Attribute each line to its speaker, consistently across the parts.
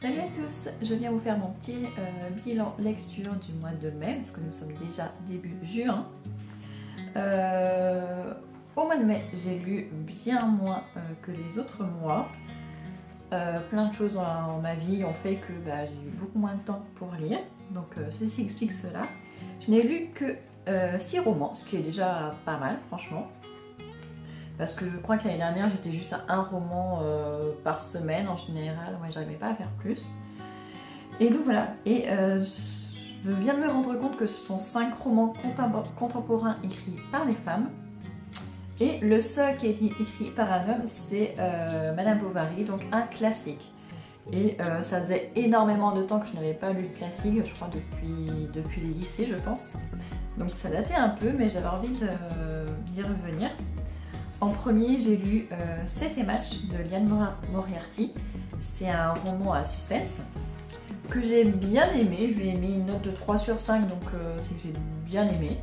Speaker 1: Salut à tous, je viens vous faire mon petit bilan lecture du mois de mai, parce que nous sommes déjà début juin. Au mois de mai, j'ai lu bien moins que les autres mois. Plein de choses dans ma vie ont fait que j'ai eu beaucoup moins de temps pour lire, donc ceci explique cela. Je n'ai lu que 6 romans, ce qui est déjà pas mal franchement. Parce que je crois que l'année dernière j'étais juste à un roman par semaine en général, ouais, j'arrivais pas à faire plus. Et donc voilà, et je viens de me rendre compte que ce sont 5 romans contemporains écrits par des femmes. Et le seul qui a été écrit par un homme, c'est Madame Bovary, donc un classique. Et ça faisait énormément de temps que je n'avais pas lu de classique, je crois depuis les lycées je pense. Donc ça datait un peu, mais j'avais envie d'y revenir. En premier, j'ai lu 7 et Match de Liane Moriarty. C'est un roman à suspense que j'ai bien aimé. Je lui ai mis une note de 3 sur 5, donc c'est que j'ai bien aimé.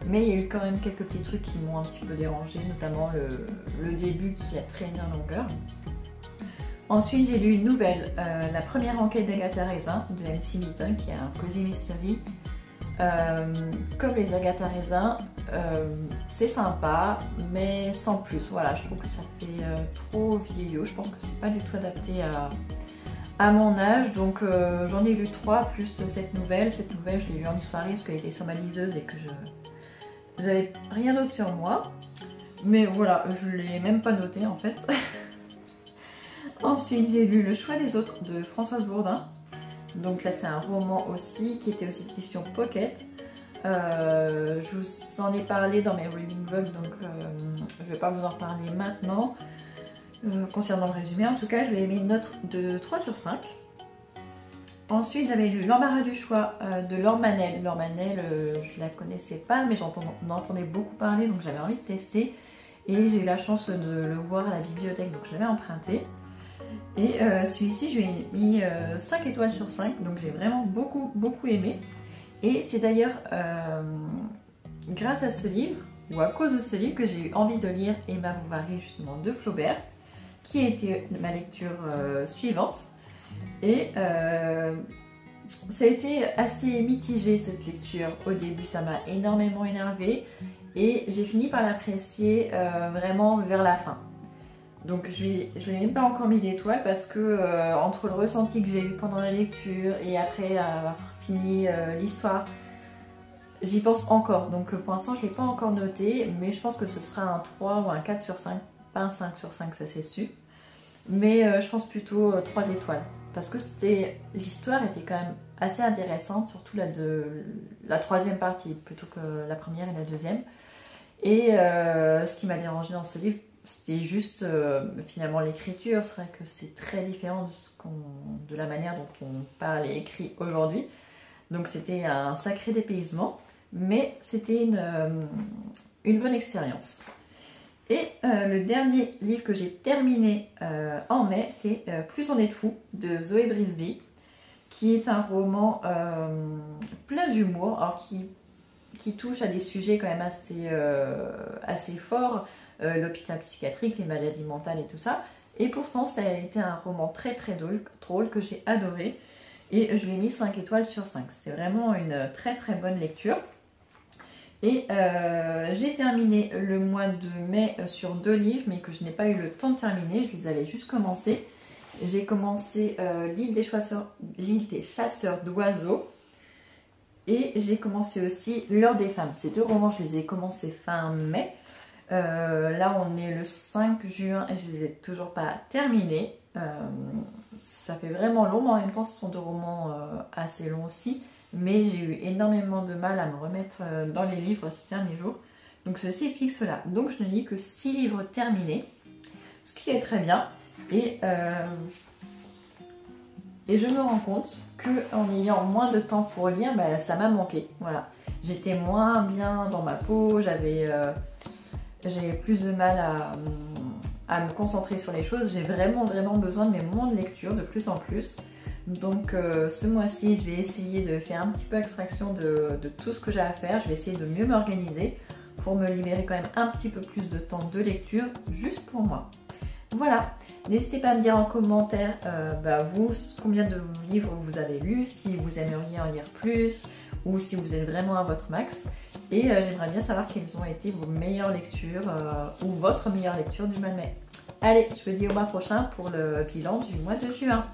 Speaker 1: Mais il y a eu quand même quelques petits trucs qui m'ont un petit peu dérangé, notamment le début qui a traîné en longueur. Ensuite, j'ai lu une nouvelle, La première enquête d'Agatha Raisin de M.C. Mitton, qui est un cozy mystery. Comme les Agatha Raisin, c'est sympa, mais sans plus. Voilà, je trouve que ça fait trop vieillot. Je pense que c'est pas du tout adapté à mon âge. Donc j'en ai lu 3 plus cette nouvelle. Cette nouvelle, je l'ai lue en une soirée parce qu'elle était sur ma liseuse et que j'avais rien d'autre sur moi. Mais voilà, je l'ai même pas noté en fait. Ensuite, j'ai lu Le choix des autres de Françoise Bourdin. Donc là, c'est un roman aussi qui était aux éditions Pocket. Je vous en ai parlé dans mes reading vlogs, donc je ne vais pas vous en reparler maintenant. Concernant le résumé, en tout cas, je lui ai mis une note de 3 sur 5. Ensuite, j'avais lu L'embarras du choix de Laure Manel. Laure Manel, je ne la connaissais pas, mais j'en entendais beaucoup parler, donc j'avais envie de tester. Et j'ai eu la chance de le voir à la bibliothèque, donc je l'avais emprunté. Et celui-ci, je lui ai mis 5 étoiles sur 5, donc j'ai vraiment beaucoup aimé. Et c'est d'ailleurs grâce à ce livre, ou à cause de ce livre, que j'ai eu envie de lire Emma Bovary, justement, de Flaubert, qui a été ma lecture suivante. Et ça a été assez mitigé cette lecture. Au début, ça m'a énormément énervée, et j'ai fini par l'apprécier vraiment vers la fin. Donc je lui ai même pas encore mis d'étoiles parce que entre le ressenti que j'ai eu pendant la lecture et après avoir fini l'histoire, j'y pense encore. Donc pour l'instant je ne l'ai pas encore noté, mais je pense que ce sera un 3 ou un 4 sur 5, pas un 5 sur 5, ça c'est sûr. Mais je pense plutôt 3 étoiles parce que l'histoire était quand même assez intéressante, surtout la troisième partie plutôt que la première et la deuxième. Et ce qui m'a dérangé dans ce livre, c'était juste finalement l'écriture. C'est vrai que c'est très différent de la manière dont on parle et écrit aujourd'hui. Donc c'était un sacré dépaysement, mais c'était une bonne expérience. Et le dernier livre que j'ai terminé en mai, c'est Plus on est de fou de Zoé Brisby, qui est un roman plein d'humour, alors qui touche à des sujets quand même assez forts. L'hôpital psychiatrique, les maladies mentales et tout ça. Et pourtant, ça a été un roman très drôle que j'ai adoré. Et je lui ai mis 5 étoiles sur 5. C'était vraiment une très bonne lecture. Et j'ai terminé le mois de mai sur 2 livres, mais que je n'ai pas eu le temps de terminer. Je les avais juste commencés. J'ai commencé L'île des chasseurs d'oiseaux. Et j'ai commencé aussi L'heure des femmes. Ces 2 romans, je les ai commencés fin mai. Là on est le 5 juin et je ne les ai toujours pas terminés. Ça fait vraiment long, mais en même temps ce sont 2 romans assez longs aussi. Mais j'ai eu énormément de mal à me remettre dans les livres ces derniers jours. Donc ceci explique cela. Donc je ne lis que 6 livres terminés, ce qui est très bien. Et je me rends compte qu'en ayant moins de temps pour lire, ça m'a manqué. Voilà. J'étais moins bien dans ma peau, j'avais plus de mal à me concentrer sur les choses. J'ai vraiment besoin de mes moments de lecture de plus en plus. Donc ce mois-ci, je vais essayer de faire un petit peu abstraction de tout ce que j'ai à faire. Je vais essayer de mieux m'organiser pour me libérer quand même un petit peu plus de temps de lecture juste pour moi. Voilà, n'hésitez pas à me dire en commentaire vous combien de livres vous avez lu, si vous aimeriez en lire plus ou si vous êtes vraiment à votre max. Et j'aimerais bien savoir quelles ont été vos meilleures lectures ou votre meilleure lecture du mois de mai. Allez, je vous dis au mois prochain pour le bilan du mois de juin.